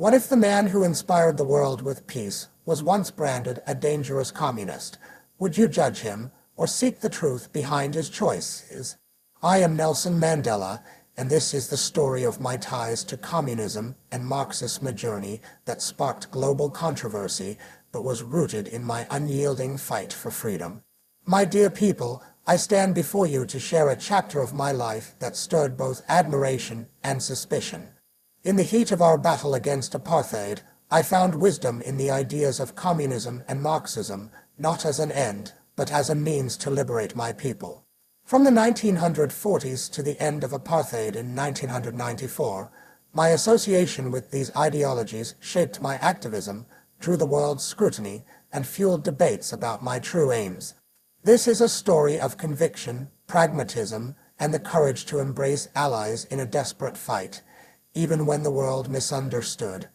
What if the man who inspired the world with peace was once branded a dangerous communist? Would you judge him, or seek the truth behind his choices? I am Nelson Mandela, and this is the story of my ties to communism and Marxism, a journey that sparked global controversy but was rooted in my unyielding fight for freedom. My dear people, I stand before you to share a chapter of my life that stirred both admiration and suspicion. In the heat of our battle against apartheid, I found wisdom in the ideas of communism and Marxism, not as an end, but as a means to liberate my people. From the 1940s to the end of apartheid in 1994, my association with these ideologies shaped my activism, drew the world's scrutiny, and fueled debates about my true aims. This is a story of conviction, pragmatism, and the courage to embrace allies in a desperate fight, even when the world misunderstood.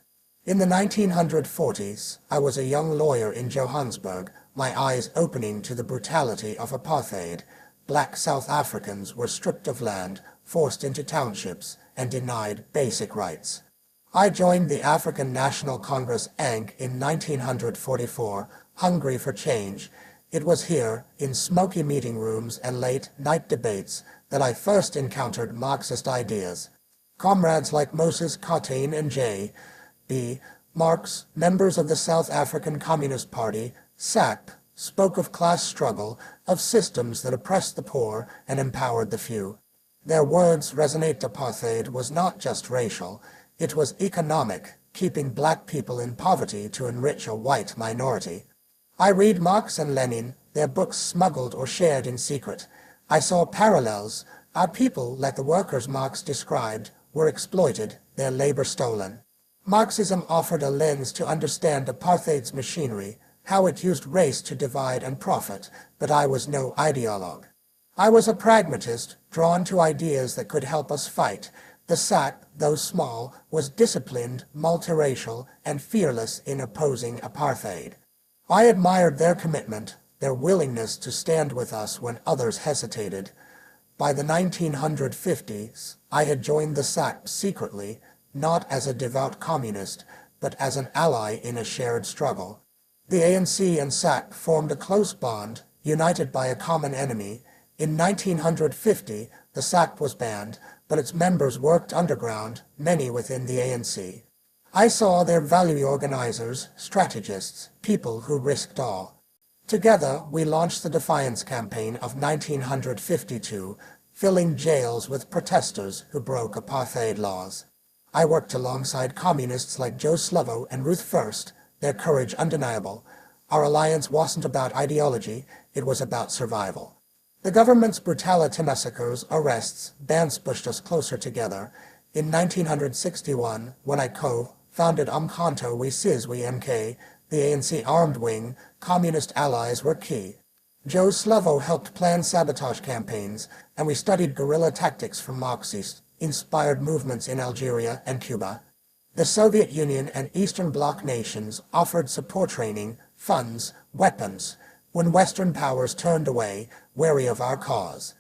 In the 1940s, I was a young lawyer in Johannesburg, my eyes opening to the brutality of apartheid. Black South Africans were stripped of land, forced into townships, and denied basic rights. I joined the African National Congress (ANC) in 1944, hungry for change. It was here, in smoky meeting rooms and late-night debates, that I first encountered Marxist ideas. Comrades like Moses Kotane and J.B. Marx, members of the South African Communist Party, SAP, spoke of class struggle, of systems that oppressed the poor and empowered the few. Their words resonate. Apartheid was not just racial, it was economic, keeping black people in poverty to enrich a white minority. I read Marx and Lenin, their books smuggled or shared in secret. I saw parallels. Our people, like the workers Marx described, were exploited, their labor stolen. Marxism offered a lens to understand apartheid's machinery, how it used race to divide and profit, but I was no ideologue. I was a pragmatist, drawn to ideas that could help us fight. The SAC, though small, was disciplined, multiracial, and fearless in opposing apartheid. I admired their commitment, their willingness to stand with us when others hesitated. By the 1950s, I had joined the SAC secretly, not as a devout communist, but as an ally in a shared struggle. The ANC and SAC formed a close bond, united by a common enemy. In 1950, the SAC was banned, but its members worked underground, many within the ANC. I saw their value organizers, strategists, people who risked all. Together, we launched the Defiance Campaign of 1952, filling jails with protesters who broke apartheid laws. I worked alongside communists like Joe Slovo and Ruth First, their courage undeniable. Our alliance wasn't about ideology, it was about survival. The government's brutality, massacres, arrests, bans pushed us closer together. In 1961, when I co-founded Umkhonto with Sizwe MK, the ANC armed wing, communist allies were key. Joe Slovo helped plan sabotage campaigns, and we studied guerrilla tactics from Marxist-inspired movements in Algeria and Cuba. The Soviet Union and Eastern Bloc nations offered support training, funds, weapons, when Western powers turned away, wary of our cause.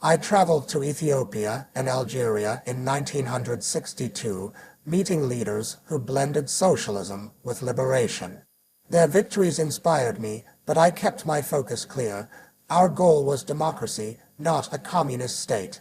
I traveled to Ethiopia and Algeria in 1962, meeting leaders who blended socialism with liberation. Their victories inspired me, but I kept my focus clear. Our goal was democracy, not a communist state.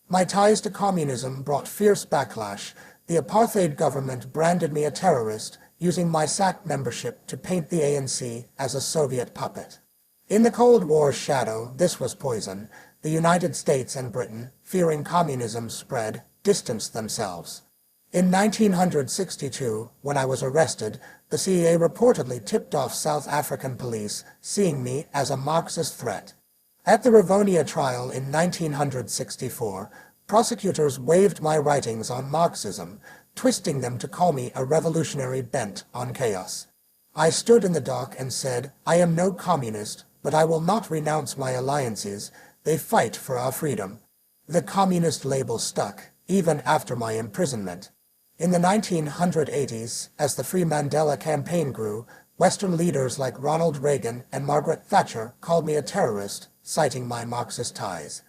My ties to communism brought fierce backlash. The apartheid government branded me a terrorist, using my SAC membership to paint the ANC as a Soviet puppet. In the Cold War's shadow, this was poison. The United States and Britain, fearing communism's spread, distanced themselves. In 1962, when I was arrested, the CIA reportedly tipped off South African police, seeing me as a Marxist threat. At the Rivonia trial in 1964, prosecutors waved my writings on Marxism, twisting them to call me a revolutionary bent on chaos. I stood in the dock and said, I am no communist, but I will not renounce my alliances. They fight for our freedom. The communist label stuck, even after my imprisonment. In the 1980s, as the Free Mandela campaign grew, Western leaders like Ronald Reagan and Margaret Thatcher called me a terrorist, citing my Marxist ties.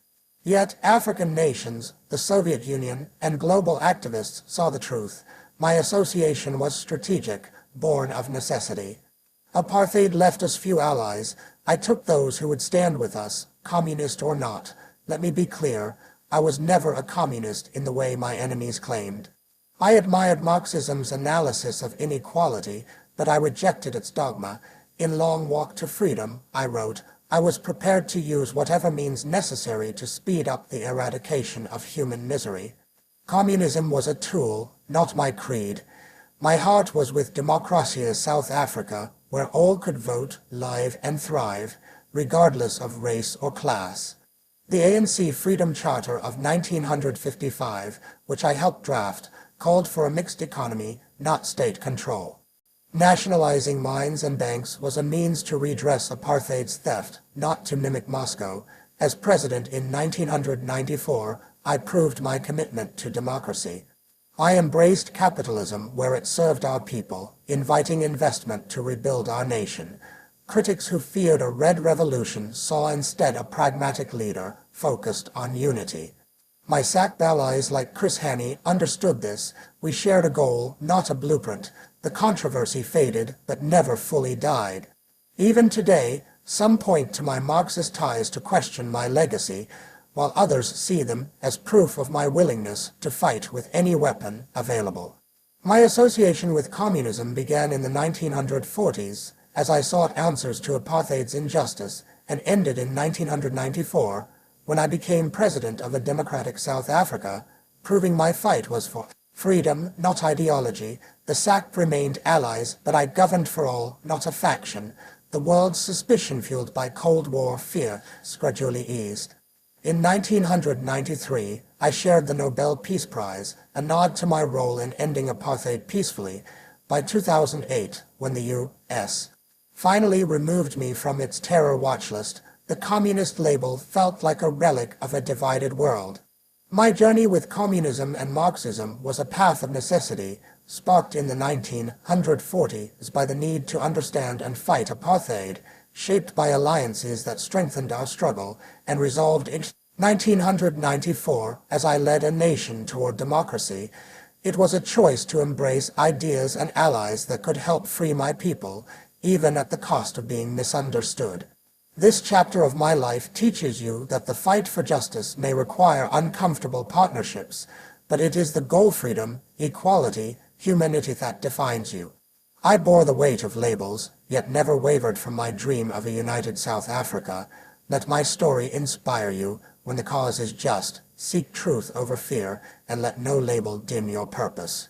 Yet African nations, the Soviet Union, and global activists saw the truth. My association was strategic, born of necessity. Apartheid left us few allies. I took those who would stand with us, communist or not. Let me be clear, I was never a communist in the way my enemies claimed. I admired Marxism's analysis of inequality, but I rejected its dogma. In Long Walk to Freedom, I wrote, I was prepared to use whatever means necessary to speed up the eradication of human misery. Communism was a tool, not my creed. My heart was with Democracia South Africa, where all could vote, live, and thrive, regardless of race or class. The ANC Freedom Charter of 1955, which I helped draft, called for a mixed economy, not state control. Nationalizing mines and banks was a means to redress apartheid's theft, not to mimic Moscow. As president in 1994, I proved my commitment to democracy. I embraced capitalism where it served our people, inviting investment to rebuild our nation. Critics who feared a red revolution saw instead a pragmatic leader focused on unity. My SAC allies like Chris Haney understood this. We shared a goal, not a blueprint. The controversy faded, but never fully died. Even today, some point to my Marxist ties to question my legacy, while others see them as proof of my willingness to fight with any weapon available. My association with communism began in the 1940s, as I sought answers to apartheid's injustice, and ended in 1994, when I became president of a democratic South Africa, proving my fight was for freedom, not ideology. The SAC remained allies, but I governed for all, not a faction. The world's suspicion fueled by Cold War fear gradually eased. In 1993, I shared the Nobel Peace Prize, a nod to my role in ending apartheid peacefully. By 2008, when the U.S. finally removed me from its terror watch list, the communist label felt like a relic of a divided world. My journey with communism and Marxism was a path of necessity, sparked in the 1940s by the need to understand and fight apartheid, shaped by alliances that strengthened our struggle, and resolved in 1994 as I led a nation toward democracy. It was a choice to embrace ideas and allies that could help free my people, even at the cost of being misunderstood. This chapter of my life teaches you that the fight for justice may require uncomfortable partnerships, but it is the goal: freedom, equality, humanity that defines you. I bore the weight of labels, yet never wavered from my dream of a united South Africa. Let my story inspire you. When the cause is just, seek truth over fear, and let no label dim your purpose.